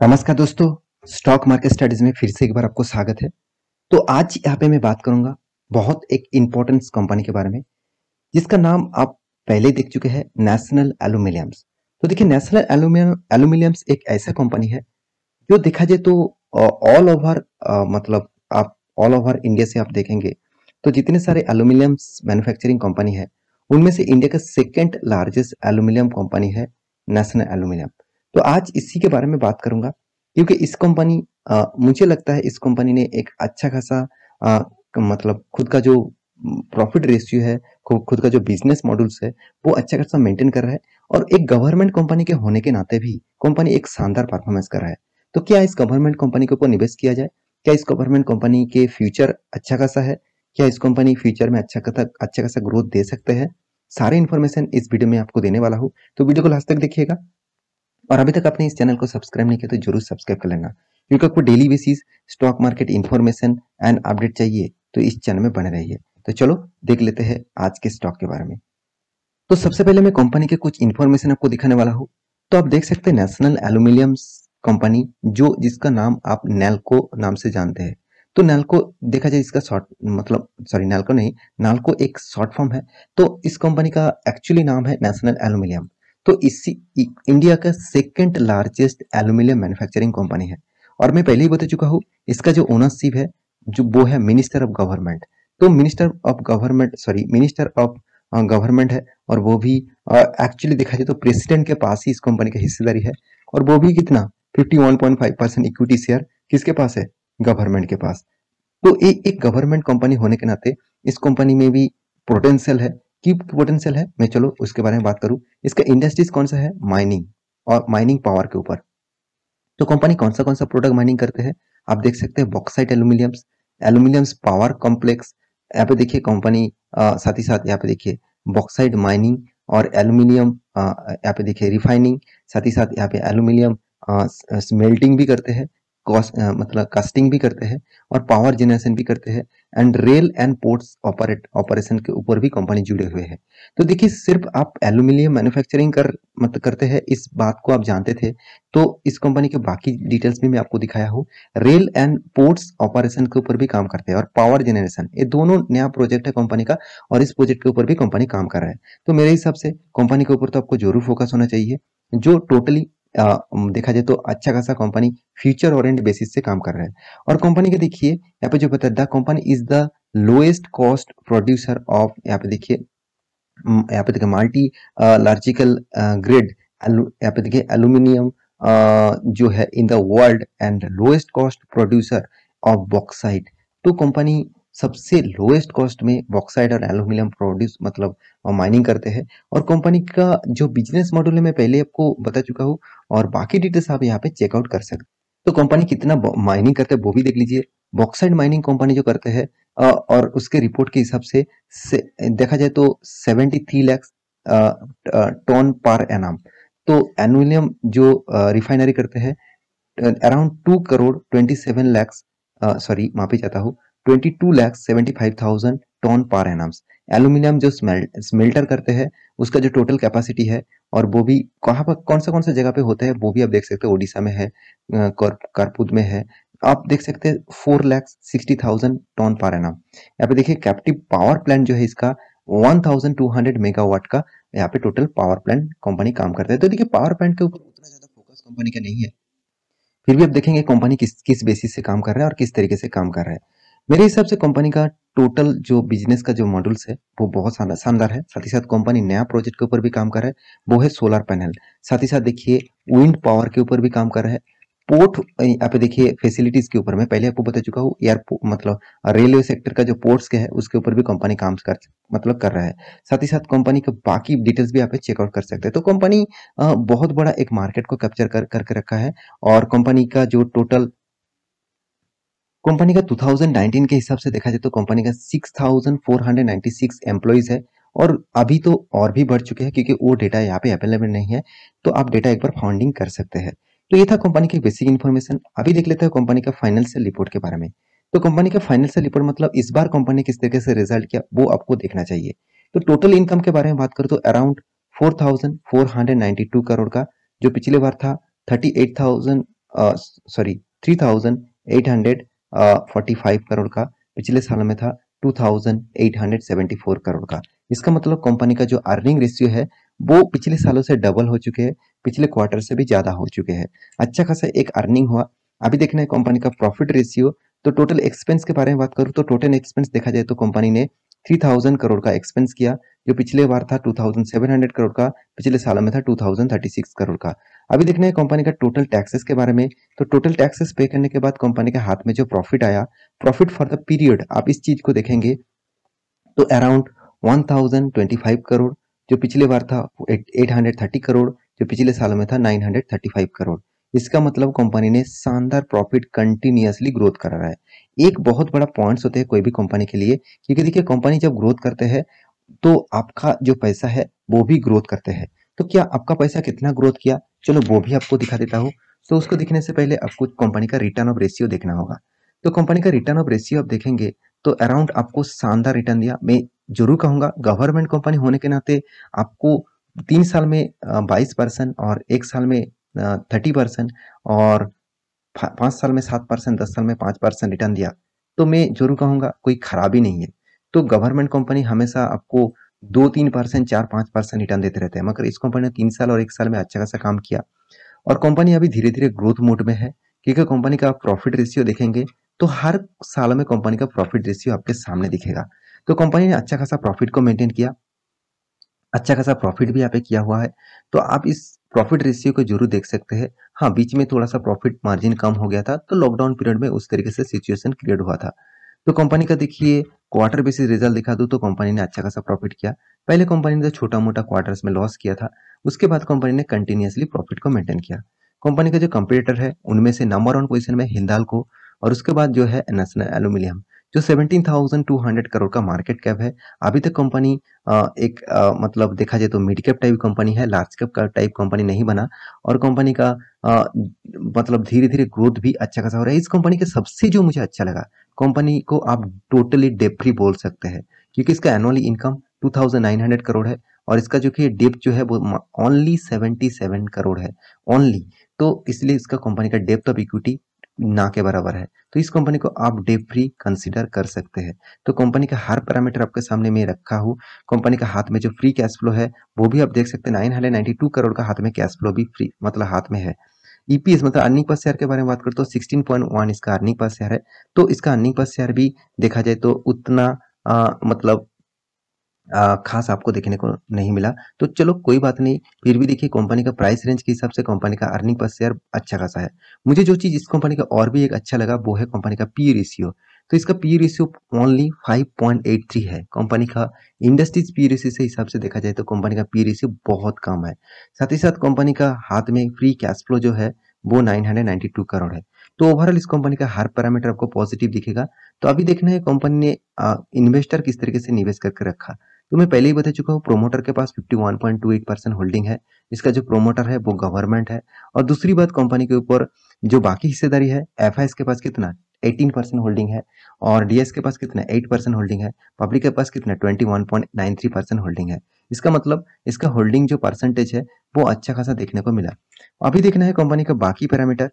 नमस्कार दोस्तों, stock market studies में फिर से एक बार आपको स्वागत है। तो आज यहाँ पे मैं बात करूंगा बहुत एक इम्पोर्टेंट कंपनी के बारे में, जिसका नाम आप पहले देख चुके हैं, नेशनल एल्यूमिनियम्स। तो देखिए, नेशनल एल्यूमिनियम्स एक ऐसा कंपनी है जो देखा जाए तो ऑल ओवर मतलब आप ऑल ओवर इंडिया से आप देखेंगे तो जितने सारे एल्यूमिनियम्स मैन्युफैक्चरिंग कंपनी है, उनमें से इंडिया का सेकेंड लार्जेस्ट एल्यूमिनियम कंपनी है नेशनल एल्यूमिनियम। तो आज इसी के बारे में बात करूंगा, क्योंकि इस कंपनी मुझे लगता है इस कंपनी ने एक अच्छा खासा मतलब खुद का जो प्रॉफिट रेशियो है, खुद का जो बिजनेस मॉडल्स है, वो अच्छा खासा मेंटेन कर रहा है। और एक गवर्नमेंट कंपनी के होने के नाते भी कंपनी एक शानदार परफॉर्मेंस कर रहा है। तो क्या इस गवर्नमेंट कंपनी के ऊपर निवेश किया जाए? क्या इस गवर्नमेंट कंपनी के फ्यूचर अच्छा खासा है? क्या इस कंपनी फ्यूचर में अच्छा खासा ग्रोथ दे सकते हैं? सारे इन्फॉर्मेशन इस वीडियो में आपको देने वाला हूँ, तो वीडियो को लास्ट तक देखिएगा। और अभी तक आपने इस चैनल को सब्सक्राइब नहीं किया तो जरूर सब्सक्राइब कर लेना, क्योंकि आपको daily basis stock market information and update चाहिए तो इस चैनल में बने रहिए। तो चलो देख लेते हैं आज के स्टॉक के बारे में। तो सबसे पहले मैं कंपनी के कुछ इन्फॉर्मेशन आपको दिखाने वाला हूँ। तो आप देख सकते हैं नेशनल एल्यूमिनियम्स कंपनी, जो जिसका नाम आप नैल्को नाम से जानते हैं। तो नैल्को देखा जाए इसका शॉर्ट मतलब सॉरी नैल्को नहीं, नाल्को एक शॉर्ट फॉर्म है। तो इस कंपनी का एक्चुअली नाम है नेशनल एल्यूमिनियम। तो इसी इंडिया का second largest aluminium manufacturing company है। और मैं पहले ही बता चुका हूँ, इसका जो ओनरशिप है जो वो है मिनिस्टर ऑफ गवर्नमेंट। तो मिनिस्टर ऑफ गवर्नमेंट है। और वो भी एक्चुअली देखा जाए तो प्रेसिडेंट के पास ही इस कंपनी की हिस्सेदारी है। और वो भी कितना 51.5% इक्विटी शेयर किसके पास है? गवर्नमेंट के पास। तो एक गवर्नमेंट कंपनी होने के नाते इस कंपनी में भी पोटेंशियल है। की पोटेंशियल है, मैं चलो उसके बारे में बात करूं। इसका इंडस्ट्रीज कौन सा है? माइनिंग और माइनिंग पावर के ऊपर। तो कंपनी कौन सा प्रोडक्ट माइनिंग करते हैं? आप देख सकते हैं bauxite aluminiums, aluminiums power complex. यहाँ पे देखिए कंपनी साथ ही साथ यहाँ पे देखिए बॉक्साइट माइनिंग और एल्यूमिनियम यहाँ पे देखिए रिफाइनिंग, साथ ही साथ यहाँ पे एल्यूमिनियम स्मेल्टिंग भी करते हैं, मतलब कास्टिंग भी करते हैं और पावर जनरेशन भी करते हैं। And rail and ports operation के ऊपर भी कंपनी जुड़े हुए हैं। तो देखिए, सिर्फ आप एल्यूमिनियम मैन्युफैक्चरिंग मतलब करते हैं इस बात को आप जानते थे, तो इस कंपनी के बाकी डिटेल्स भी मैं आपको दिखाया हूँ। रेल एंड पोर्ट्स ऑपरेशन के ऊपर भी काम करते हैं और पावर जनरेशन, ये दोनों नया प्रोजेक्ट है कंपनी का। और इस प्रोजेक्ट के ऊपर भी कंपनी काम कर रहा है। तो मेरे हिसाब से कंपनी के ऊपर तो आपको जरूर फोकस होना चाहिए, जो टोटली देखा जाए तो अच्छा खासा कंपनी फ्यूचर ओरिएंटेड बेसिस से काम कर रहा है। और कंपनी के देखिए यहाँ पे जो बता the company is the lowest cost producer of, यहाँ पे देखिए यहाँ पे देखिए मल्टी लार्जिकल ग्रेड, यहाँ पे देखिए एल्यूमिनियम जो है in the world and lowest cost producer of bauxite. तो कंपनी सबसे लोएस्ट कॉस्ट में बॉक्साइट और एल्यूमिनियम प्रोड्यूस मतलब माइनिंग करते हैं। और कंपनी का जो बिजनेस मॉडल है मैं पहले आपको बता चुका हूँ, और बाकी डिटेल्स आप यहाँ पे चेकआउट कर सकते हैं। तो कंपनी कितना माइनिंग करते हैं वो भी देख लीजिए। बॉक्साइट माइनिंग कंपनी जो करते हैं और उसके रिपोर्ट के हिसाब से देखा जाए तो 73 लाख टन पर एनम। तो एल्यूमिनियम जो रिफाइनरी करते हैं अराउंड 2 करोड़ 27 लाख, सॉरी माफी चाहता हूँ, 22,75,000 टन पर एनम एल्यूमिनियम जो स्मेल्टर करते हैं, उसका जो टोटल कैपेसिटी है। और वो भी कहाँ पर कौन सा जगह पे होता है वो भी आप देख सकते हैं, ओडिशा में है, करपुद में है। आप देख सकते हैं 4,60,000 टन पर एनम। यहाँ पे देखिए कैप्टिव पावर प्लांट जो है इसका 1200 मेगावाट का यहाँ पे टोटल पावर प्लांट कंपनी काम करता है। तो देखिए पावर प्लांट के ऊपर उतना ज्यादा फोकस कंपनी का नहीं है, फिर भी आप देखेंगे कंपनी किस किस बेसिस से काम कर रहा है और किस तरीके से काम कर रहा है। मेरे हिसाब से कंपनी का टोटल जो बिजनेस का जो मॉडल्स है वो बहुत शानदार है। साथ ही साथ कंपनी नया प्रोजेक्ट के ऊपर भी काम कर रहा है, वो है सोलर पैनल। साथ ही साथ देखिए विंड पावर के ऊपर भी काम कर रहा है। पोर्ट यहाँ पे देखिए फैसिलिटीज के ऊपर मैं पहले आपको बता चुका हूँ, एयरपोर्ट मतलब रेलवे सेक्टर का जो पोर्ट्स के है उसके ऊपर भी कंपनी काम कर रहा है। साथ ही साथ कंपनी के बाकी डिटेल्स भी यहाँ पे चेकआउट कर सकते हैं। तो कंपनी बहुत बड़ा एक मार्केट को कैप्चर करके रखा है। और कंपनी का 2019 के हिसाब से देखा जाए तो कंपनी का 6,496 एम्प्लॉइज है। और अभी तो और भी बढ़ चुके हैं, क्योंकि वो डेटा यहाँ पे अवेलेबल नहीं है, तो आप डेटा एक बार फाउंडिंग कर सकते हैं। तो ये था कंपनी की बेसिक इन्फॉर्मेशन। अभी देख लेते हैं कंपनी का फाइनेंशियल रिपोर्ट के बारे में। तो कंपनी का फाइनेंशियल रिपोर्ट मतलब इस बार कंपनी ने किस तरीके से रिजल्ट किया वो आपको देखना चाहिए। तो टोटल इनकम के बारे में बात करूँ तो अराउंड 4,492 करोड़ का, जो पिछले बार था सॉरी 3845 करोड़ का, पिछले साल में था 2874 करोड़ का। इसका मतलब कंपनी का जो अर्निंग रेशियो है वो पिछले सालों से डबल हो चुके हैं, पिछले क्वार्टर से भी ज्यादा हो चुके हैं। अच्छा खासा एक अर्निंग हुआ। अभी देखना है कंपनी का प्रॉफिट रेशियो। तो टोटल एक्सपेंस के बारे में बात करूँ तो टोटल एक्सपेंस देखा जाए तो कंपनी ने 3000 करोड़ का एक्सपेंस किया, जो पिछले बार था 2700 करोड़ का, पिछले सालों में था 2036 करोड़ का। अभी देखना है कंपनी का टोटल टैक्सेस के बारे में। तो टोटल टैक्सेस पे करने के बाद कंपनी के हाथ में जो प्रॉफिट आया, प्रॉफिट फॉर द पीरियड आप इस चीज को देखेंगे तो अराउंड 1025 करोड़, जो पिछले बार था 830 करोड़, जो पिछले सालों में था 935 करोड़। इसका मतलब कंपनी ने शानदार प्रॉफिट कंटिन्यूअसली ग्रोथ कर रहा है। एक बहुत बड़ा पॉइंट्स होते हैं कोई भी कंपनी के लिए, क्योंकि देखिए कंपनी जब ग्रोथ करते हैं तो आपका जो पैसा है वो भी ग्रोथ करते हैं। तो क्या आपका पैसा कितना ग्रोथ किया, चलो वो भी आपको दिखा देता हूँ। तो उसको दिखने से पहले आपको कंपनी का रिटर्न ऑफ रेशियो देखना होगा। तो कंपनी का रिटर्न ऑफ रेशियो आप देखेंगे तो अराउंड आपको शानदार रिटर्न दिया। मैं जरूर कहूंगा गवर्नमेंट कंपनी होने के नाते आपको 3 साल में 22% और 1 साल में 30% और 5 साल में 7%, 10 साल में 5% रिटर्न दिया। तो मैं जरूर कहूंगा कोई खराबी नहीं है। तो गवर्नमेंट कंपनी हमेशा आपको 2-3%, 4-5% रिटर्न देते रहते हैं, मगर इस कंपनी ने 3 साल और 1 साल में अच्छा खासा काम किया। और कंपनी अभी धीरे धीरे ग्रोथ मोड में है, क्योंकि कंपनी का प्रॉफिट रेशियो देखेंगे तो हर साल में कंपनी का प्रॉफिट रेशियो आपके सामने दिखेगा। तो कंपनी ने अच्छा खासा प्रॉफिट को मेंटेन किया, अच्छा खासा प्रॉफिट भी यहाँ पे किया हुआ है। तो आप इस प्रॉफिट रेशियो को जरूर देख सकते हैं। हाँ, बीच में थोड़ा सा प्रॉफिट मार्जिन कम हो गया था, तो लॉकडाउन पीरियड में उस तरीके से सिचुएशन क्रिएट हुआ था। तो कंपनी का देखिए क्वार्टर बेसिस रिजल्ट दिखा दूं तो कंपनी ने अच्छा खासा प्रॉफिट किया। पहले कंपनी ने तो छोटा मोटा क्वार्टर्स में लॉस किया था, उसके बाद कंपनी ने कंटिन्यूअसली प्रॉफिट को मेंटेन किया। कंपनी का जो कंपटीटर है उनमें से नंबर 1 पोजीशन में हिंदाल्को, और उसके बाद जो है नेशनल एल्यूमिनियम, जो 17,200 करोड़ का मार्केट कैप है। अभी तक कंपनी एक मतलब देखा जाए तो मिड कैप टाइप कंपनी है, लार्ज कैप का टाइप कंपनी नहीं बना। और कंपनी का अ, मतलब धीरे धीरे ग्रोथ भी अच्छा खासा हो रहा है। इस कंपनी के सबसे जो मुझे अच्छा लगा, कंपनी को आप टोटली डेप फ्री बोल सकते हैं, क्योंकि इसका एनुअली इनकम 2900 करोड़ है, और इसका जो कि डेप जो है वो ओनली 77 करोड़ है ओनली। तो इसलिए इसका कंपनी का डेप्थ ऑफ इक्विटी ना के बराबर है। तो इस कंपनी को आप डेप फ्री कंसिडर कर सकते हैं। तो कंपनी का हर पैरामीटर आपके सामने मैं रखा हूँ। कंपनी का हाथ में जो फ्री कैश फ्लो है वो भी आप देख सकते हैं, 992 करोड़ का हाथ में कैश फ्लो भी फ्री मतलब हाथ में है। ईपीएस मतलब अर्निंग पर शेयर के बारे में बात करें तो 16.1 इसका अर्निंग पर शेयर है। तो इसका अर्निंग पर शेयर भी देखा जाए तो उतना मतलब खास आपको देखने को नहीं मिला। तो चलो कोई बात नहीं, फिर भी देखिए कंपनी का प्राइस रेंज के हिसाब से कंपनी का अर्निंग पर शेयर अच्छा खासा है। मुझे जो चीज इस कंपनी का और भी एक अच्छा लगा वो है कंपनी का पी रेशियो। तो इसका पी रेशियो ओनली 5.83 है। कंपनी का इंडस्ट्रीज पी रेशियो से हिसाब से देखा जाए तो कंपनी का पी रेशियो बहुत कम है। साथ ही साथ कंपनी का हाथ में फ्री कैश फ्लो जो है वो 992 करोड़ है। तो ओवरऑल इस कंपनी का हर पैरामीटर आपको पॉजिटिव दिखेगा। तो अभी देखना है कंपनी ने इन्वेस्टर किस तरीके से निवेश करके रखा। तो मैं पहले ही बता चुका हूँ, प्रोमोटर के पास 51.28% होल्डिंग है। इसका जो प्रोमोटर है वो गवर्नमेंट है। और दूसरी बात, कंपनी के ऊपर जो बाकी हिस्सेदारी है, एफआईएस के पास कितना 18% होल्डिंग है, और डीएस के पास कितना 8% होल्डिंग है, पब्लिक के पास कितना 21.93% होल्डिंग है। इसका मतलब इसका होल्डिंग जो परसेंटेज है वो अच्छा खासा देखने को मिला। अभी देखना है कंपनी का बाकी पैरामीटर,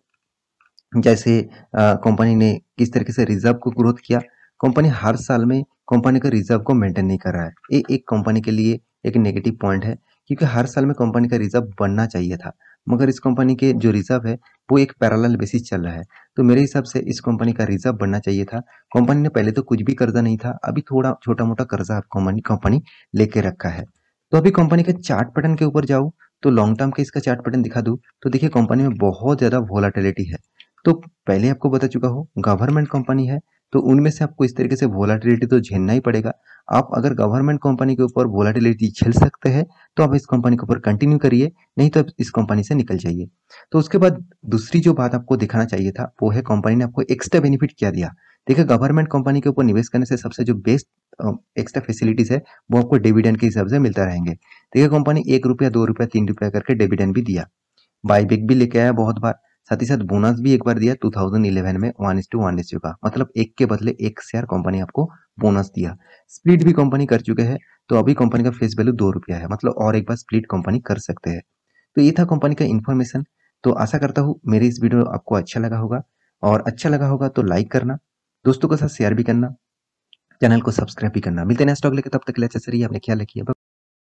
जैसे कंपनी ने किस तरीके से रिजर्व को ग्रोथ किया। कंपनी हर साल में कंपनी का रिजर्व को मेंटेन नहीं कर रहा है। ये एक कंपनी के लिए एक नेगेटिव पॉइंट है, क्योंकि हर साल में कंपनी का रिजर्व बढ़ना चाहिए था, मगर इस कंपनी के जो रिजर्व है वो एक पैरेलल बेसिस चल रहा है। तो मेरे हिसाब से इस कंपनी का रिजर्व बढ़ना चाहिए था। कंपनी ने पहले तो कुछ भी कर्जा नहीं था, अभी थोड़ा छोटा मोटा कर्जा कंपनी लेके रखा है। तो अभी कंपनी के चार्ट पैटर्न के ऊपर जाऊँ तो लॉन्ग टर्म के इसका चार्ट पैटर्न दिखा दूं तो देखिए कंपनी में बहुत ज्यादा वोलाटिलिटी है। तो पहले आपको बता चुका हूँ गवर्नमेंट कंपनी है, तो उनमें से आपको इस तरीके से वोलाटिलिटी तो झेलना ही पड़ेगा। आप अगर गवर्नमेंट कंपनी के ऊपर वोलाटिलिटी झेल सकते हैं तो आप इस कंपनी के ऊपर कंटिन्यू करिए, नहीं तो आप इस कंपनी से निकल जाइए। तो उसके बाद दूसरी जो बात आपको दिखाना चाहिए था वो है कंपनी ने आपको एक्स्ट्रा बेनिफिट क्या दिया। देखिए गवर्नमेंट कंपनी के ऊपर निवेश करने से सबसे जो बेस्ट एक्स्ट्रा फैसिलिटीज है वो आपको डिविडेंड के हिसाब से मिलता रहेंगे। देखिए कंपनी 1 रुपया, 2 रुपया, 3 रुपया करके डिविडेंड भी दिया, बाईबैक भी लेके आया बहुत बार, साथ ही साथ बोनस भी एक बार दिया 2011 में 1:1 रेशियो का, मतलब एक के बदले एक शेयर कंपनी आपको बोनस दिया। स्प्लिट भी कंपनी कर चुके हैं, तो अभी कंपनी का फेस वैल्यू 2 रुपया है, मतलब और एक बार स्प्लिट कंपनी कर सकते हैं। तो ये था कंपनी का इन्फॉर्मेशन। तो आशा करता हूँ मेरी इस वीडियो आपको अच्छा लगा होगा, और अच्छा लगा होगा तो लाइक करना, दोस्तों के साथ शेयर भी करना, चैनल को सब्सक्राइब भी करना। मिलते हैं नेक्स्ट टॉपिक लेके, तब तक के लिए अच्छा से रहिए, अपने ख्याल रखिए।